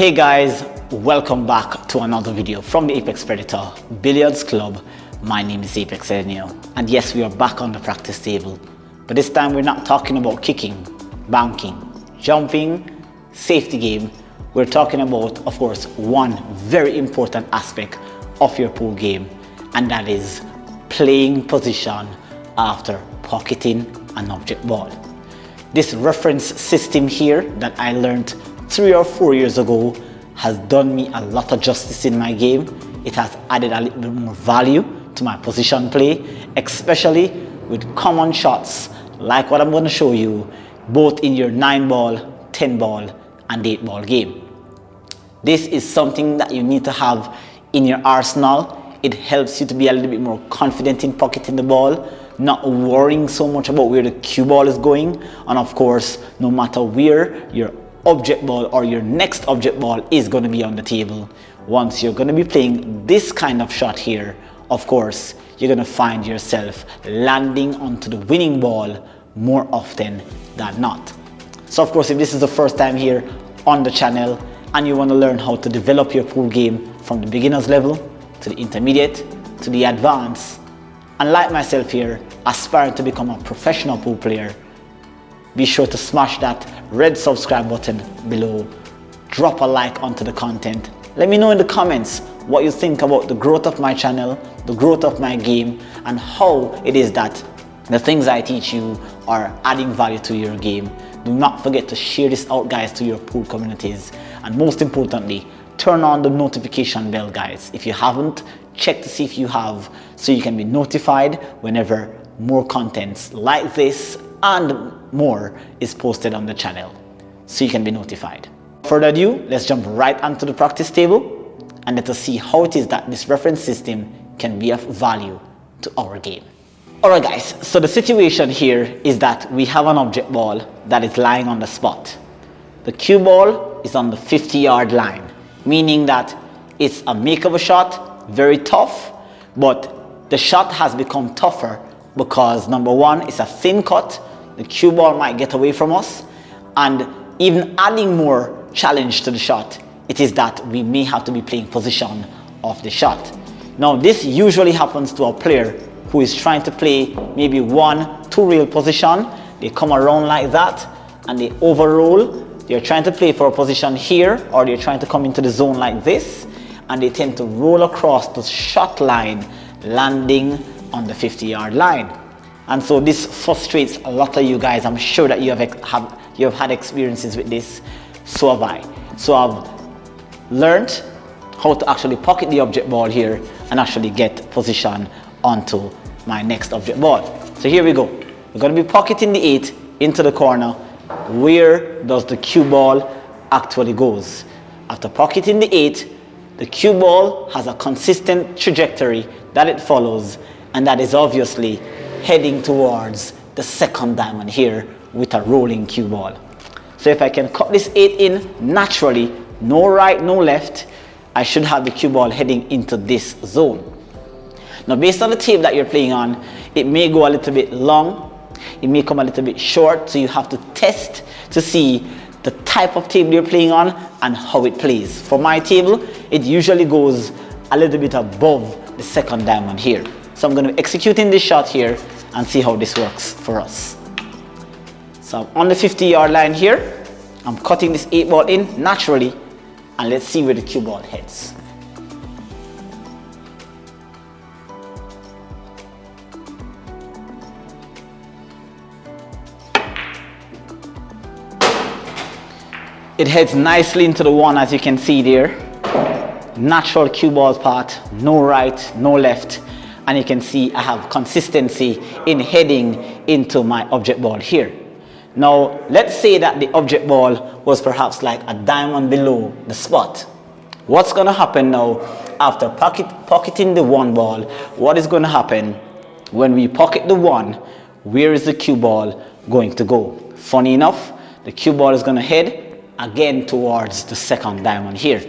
Hey guys, welcome back to another video from the Apex Predator Billiards Club. My name is Apex Enio, and yes, we are back on the practice table. But this time we're not talking about kicking, banking, jumping, safety game. We're talking about, of course, one very important aspect of your pool game, and that is playing position after pocketing an object ball. This reference system here that I learned 3 or 4 years ago has done me a lot of justice in my game. It has added a little bit more value to my position play, especially with common shots like what I'm going to show you, both in your 9-ball, 10-ball, and 8-ball game. This is something that you need to have in your arsenal. It helps you to be a little bit more confident in pocketing the ball, not worrying so much about where the cue ball is going, and of course, no matter where your object ball or your next object ball is going to be on the table, once you're going to be playing this kind of shot here, of course, you're going to find yourself landing onto the winning ball more often than not. So of course, if this is the first time here on the channel and you want to learn how to develop your pool game from the beginner's level to the intermediate to the advanced, and like myself here, aspiring to become a professional pool player, be sure to smash that red subscribe button below. Drop a like onto the content. Let me know in the comments what you think about the growth of my channel, the growth of my game, and how it is that the things I teach you are adding value to your game. Do not forget to share this out, guys, to your pool communities. And most importantly, turn on the notification bell, guys. If you haven't, check to see if you have, so you can be notified whenever more contents like this and more is posted on the channel, so you can be notified. Without further ado, let's jump right onto the practice table and let us see how it is that this reference system can be of value to our game. Alright guys, so the situation here is that we have an object ball that is lying on the spot. The cue ball is on the 50-yard line, meaning that it's a make of a shot, very tough, but the shot has become tougher because number one, it's a thin cut. The cue ball might get away from us, and even adding more challenge to the shot, it is that we may have to be playing position of the shot. Now this usually happens to a player who is trying to play maybe 1-2 rail position. They come around like that and they overroll. They're trying to play for a position here, or they're trying to come into the zone like this, and they tend to roll across the shot line, landing on the 50-yard line. And so this frustrates a lot of you guys. I'm sure that you have had experiences with this. So have I. So I've learned how to actually pocket the object ball here and actually get position onto my next object ball. So here we go. We're going to be pocketing the 8 into the corner. Where does the cue ball actually goes? After pocketing the 8, the cue ball has a consistent trajectory that it follows, and that is obviously heading towards the second diamond here with a rolling cue ball. So if I can cut this 8 in naturally, no right, no left, I should have the cue ball heading into this zone. Now based on the table that you're playing on, it may go a little bit long, it may come a little bit short, so you have to test to see the type of table you're playing on and how it plays. For my table, it usually goes a little bit above the second diamond here. So I'm going to be executing this shot here and see how this works for us. So I'm on the 50-yard line here. I'm cutting this 8 ball in naturally, and let's see where the cue ball heads. It heads nicely into the 1, as you can see there. Natural cue ball path, no right, no left. And you can see I have consistency in heading into my object ball here. Now, let's say that the object ball was perhaps like a diamond below the spot. What's going to happen now after pocketing the 1 ball? What is going to happen when we pocket the 1? Where is the cue ball going to go? Funny enough, the cue ball is going to head again towards the second diamond here.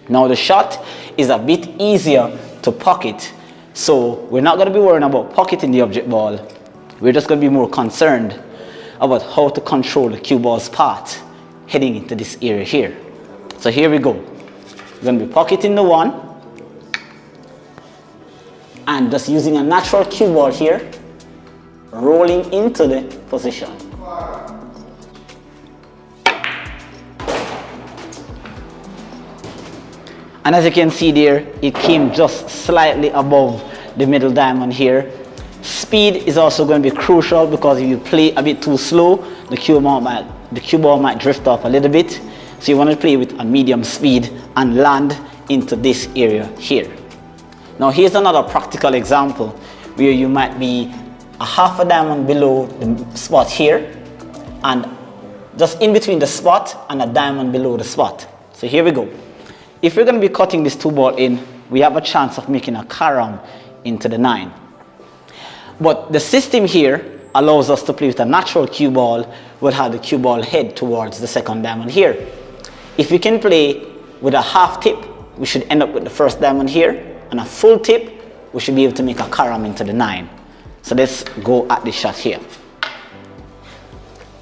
Now the shot is a bit easier to pocket, so we're not going to be worrying about pocketing the object ball. We're just going to be more concerned about how to control the cue ball's path heading into this area here. So here we go. We're going to be pocketing the 1 and just using a natural cue ball here, rolling into the position. And as you can see there, it came just slightly above the middle diamond here. Speed is also going to be crucial, because if you play a bit too slow, the cue ball might drift off a little bit. So you want to play with a medium speed and land into this area here. Now here's another practical example where you might be a half a diamond below the spot here, and just in between the spot and a diamond below the spot. So here we go. If we're going to be cutting this 2 ball in, we have a chance of making a carom into the 9. But the system here allows us to play with a natural cue ball. We'll have the cue ball head towards the second diamond here. If we can play with a half tip, we should end up with the first diamond here, and a full tip, we should be able to make a carom into the 9. So let's go at this shot here.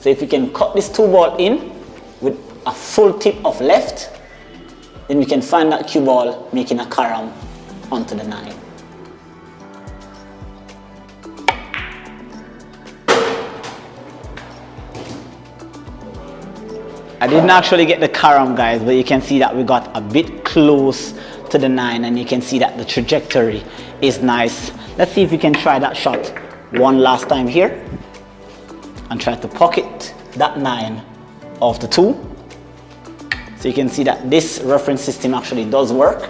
So if we can cut this 2 ball in with a full tip of left, then we can find that cue ball making a carom onto the 9. I didn't actually get the carom, guys, but you can see that we got a bit close to the 9, and you can see that the trajectory is nice. Let's see if we can try that shot one last time here and try to pocket that 9 off the 2. So you can see that this reference system actually does work.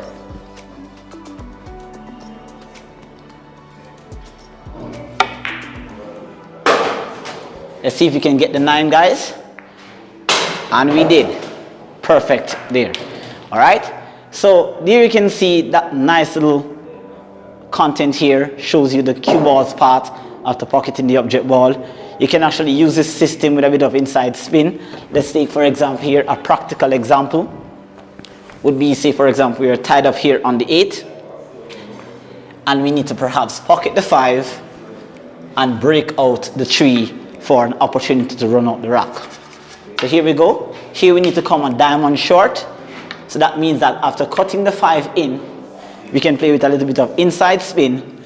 Let's see if we can get the 9, guys. And we did. Perfect there. All right. So there you can see that nice little content here shows you the cue ball's path after pocketing the object ball. You can actually use this system with a bit of inside spin. Let's take, for example, here a practical example would be, say for example, we are tied up here on the 8 and we need to perhaps pocket the 5 and break out the 3 for an opportunity to run out the rock. So here we go. Here we need to come a diamond short. So that means that after cutting the 5 in, we can play with a little bit of inside spin,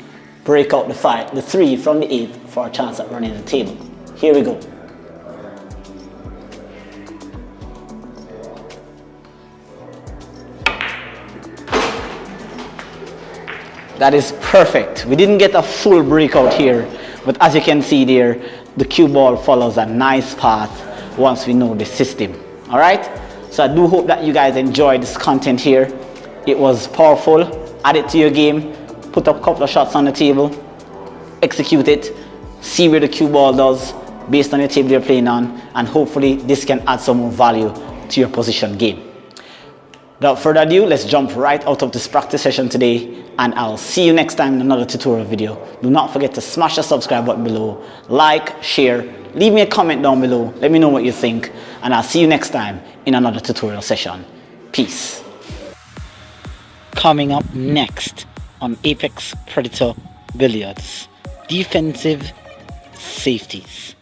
break out the 3 from the 8 for a chance at running the table. Here we go. That is perfect. We didn't get a full breakout here, but as you can see there, the cue ball follows a nice path once we know the system. All right? So I do hope that you guys enjoyed this content here. It was powerful. Add it to your game. Put up a couple of shots on the table. Execute it. See where the cue ball does based on your table you're playing on. And hopefully this can add some more value to your position game. Without further ado, let's jump right out of this practice session today. And I'll see you next time in another tutorial video. Do not forget to smash the subscribe button below. Like, share, leave me a comment down below. Let me know what you think. And I'll see you next time in another tutorial session. Peace. Coming up next on Apex Predator Billiards, defensive safeties.